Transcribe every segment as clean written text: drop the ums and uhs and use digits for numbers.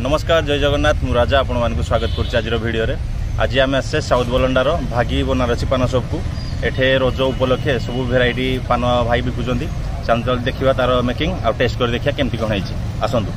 नमस्कार जय जगन्नाथ मु राजा आपण मानक स्वागत करछि आज वीडियो रे। आज आम आसे साउथ बलंडार भागी बनारसी पान शॉप को। एठे रज उपलक्षे सब भेराइटी पान भाई बिकुचंती। चल देखिबा तार मेकिंग आ टेस्ट कर देखिया केमती कोन हैछि। आसंतु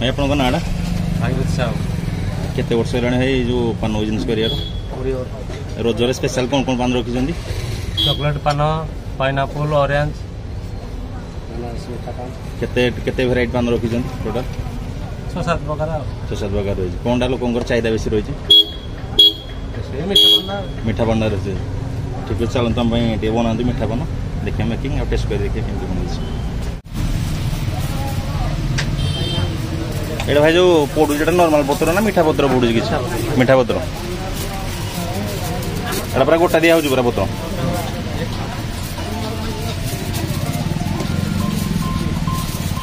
मैं आपन नाड़ा केते वर्ष हेलाणी है जो पान बिजनेस करियार रजरे स्पेशल कौन कौन पान रखी चॉकलेट पान पाइनएप्पल ऑरेंज केते केते वेराइटी पान रखी टोटल 6-7 प्रकार रही कौनटा लोक चाहिदा बेसी रही मीठा पान रही ठीक है। चलो तुम बना मीठा पान देखिए मेकिंग और टेस्ट कर देखिए केमती बना। एटा भाई जो पड़ू जो नॉर्मल पत्र ना मीठा पत्र पड़ू कि मीठा पत्र एटा पूरा गोटा दिया पूरा पत्र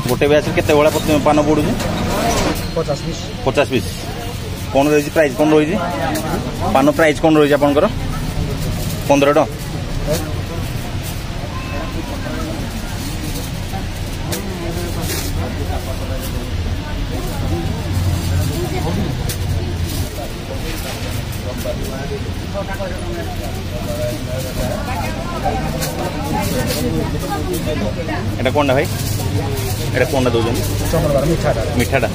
गोटे बैच केते बड़ा पान पड़ू 50 पीस कौन रही प्राइस कौन रही पान प्राइस कौन रही आपंकर 15 टका एटा कौन भाई एटा कौन दौन मीठाटा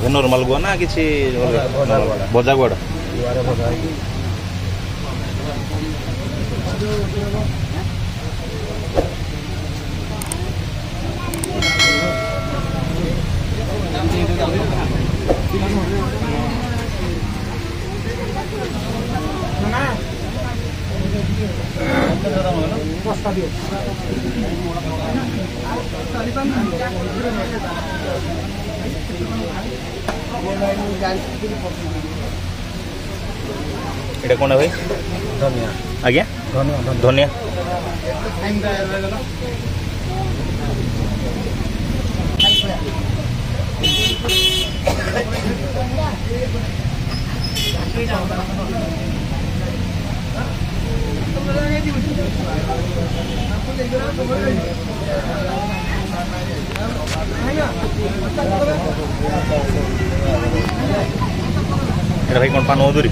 नॉर्मल गुआ ना किसी भजा गुआड़ एटा कौन भाई धनिया आज्ञा धनिया एटा भाई कौन पान मधुरी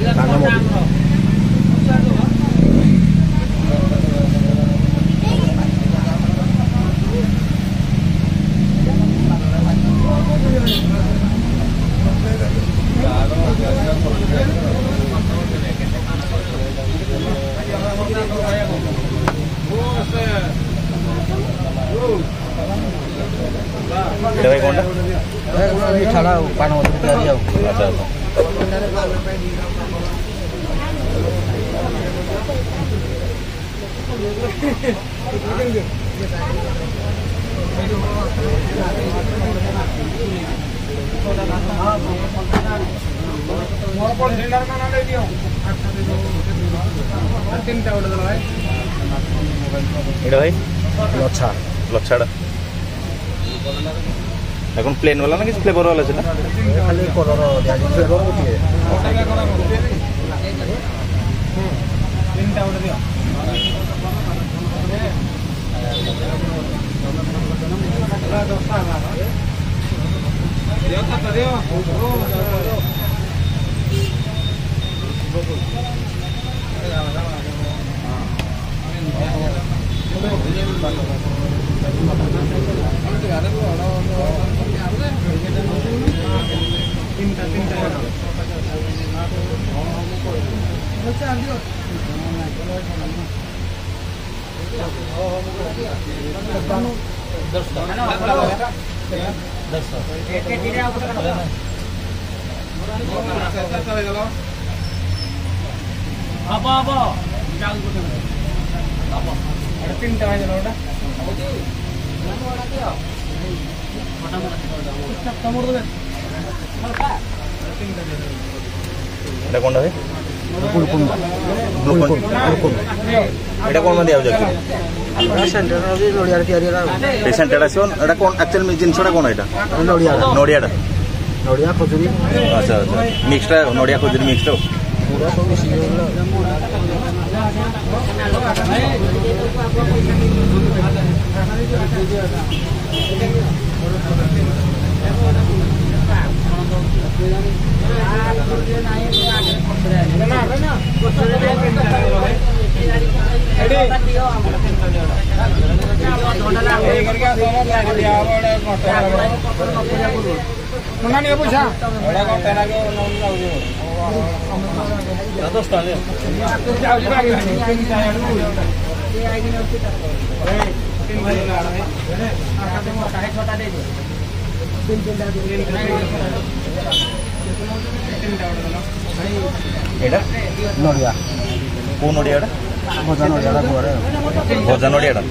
এটা ভাই কোনটা? ଛାଡ଼ ଆଉ ପାନ ମଧୁରୀ ତିଆରି ଆଉ আচ্ছা আচ্ছা এটা ভাই ଲଛା লচ্ছাটা এখন প্লেন वाला না কিছু ফ্লেভার वाला সেটা ଖାଲି କଲର ଦିଆଯିବ ଫ୍ଲେଭର ଗୋଟିଏ এটা কোনটা ভাই କୁଲକୁଣ୍ଡା এটা কোন মানে দিয়াও যাচ্ছে ସେଣ୍ଟର ବି ନଡ଼ିଆରେ ତିଆରି ହେଲା পেশেন্ট এটা সিন এটা কোন অ্যাকচুয়ালি জিনিসটা কোন এটা ନଡ଼ିଆ নড়িয়াটা ନଡ଼ିଆ ଖଜୁରୀ আচ্ছা আচ্ছা মিক্সটা নড়িয়া খজুরি মিক্সটা ପୁରା ସବୁ ମିଶିକି ହେଇଗଲା এটা ନଡ଼ିଆ কোন নড়িয়াটা ଭଜା ନଡ଼ିଆଟା ଘରେ ভজা নড়িয়াটা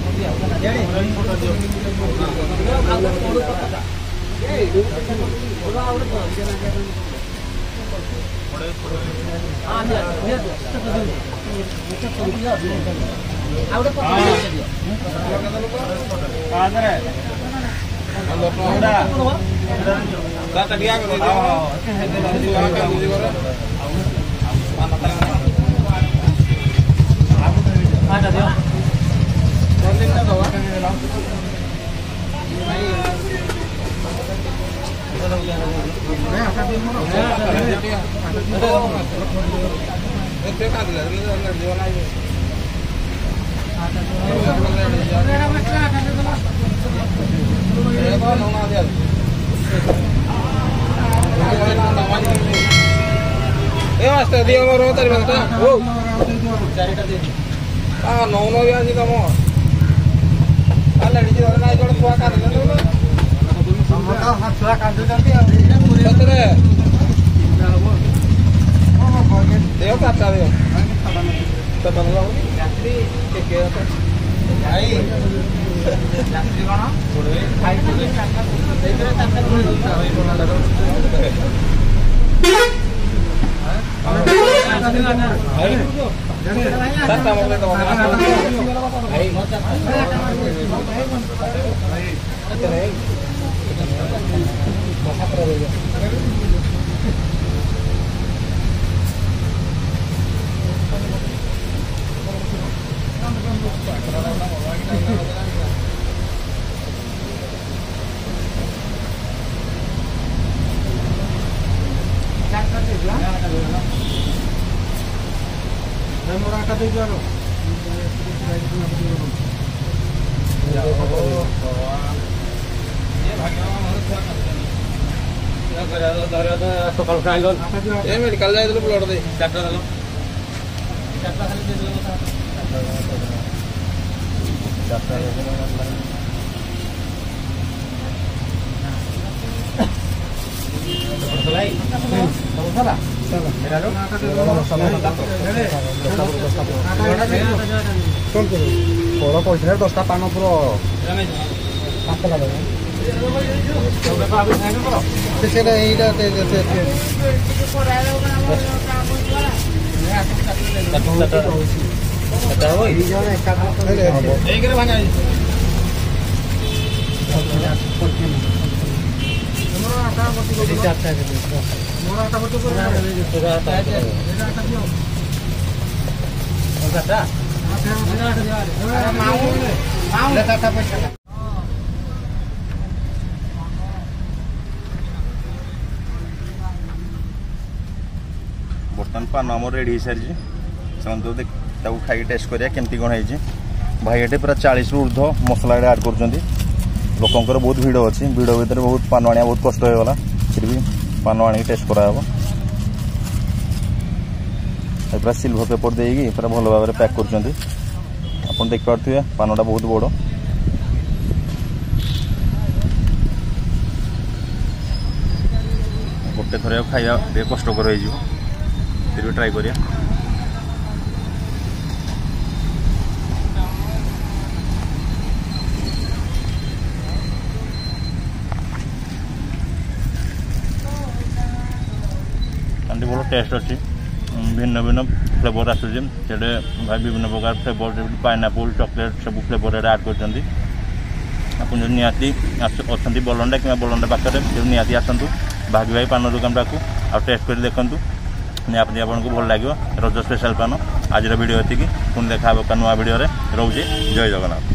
ସକାଳୁ ଖାଇଲ ମେଡିକାଲ ଯାଇଥିଲୁ ବ୍ଲଡ ଦେଇ ଚାରିଟା ଦେଲ ବଡ଼ କହିଥିଲେ 10ଟା ପାନ ପୁର ସେଇଟା ଏଇଟା बर्तमान पान आम रेडी हो सारी चलते खाई टेस्ट करिया केमती कौन है भाई ये पूरा 40 रु ऊर्ध मसला ऐड कर लोकंर बहुत भिड़ अच्छी भिड़ भितर बहुत पान आने बहुत कष्ट होगा फिर भी पान आनी टेस्ट कराब पूरा सिल्वर पेपर देगी पूरा भल भाव पैक कर देखिपे पानटा बहुत बड़ गोटे थर खाया कष्टकर हो फिर भी ट्राई करिया भल टेस्ट अच्छी भिन्न भिन्न फ्लेवर आसूँ भाई विभिन्न प्रकार फ्लेवर पाइनापल चॉकलेट सब फ्लेवर ऐड कर निहाती अच्छा बलंडा कि बलंडा पाखे निहाती आसतु भागी भाई पान दुकान पाक आ टेस्ट कर देखूँ निहाती आपको भल लगे रज स्पेशल पान आज वीडियो ये पुणी देखा नुआ वीडियो रोचे जय जगन्नाथ।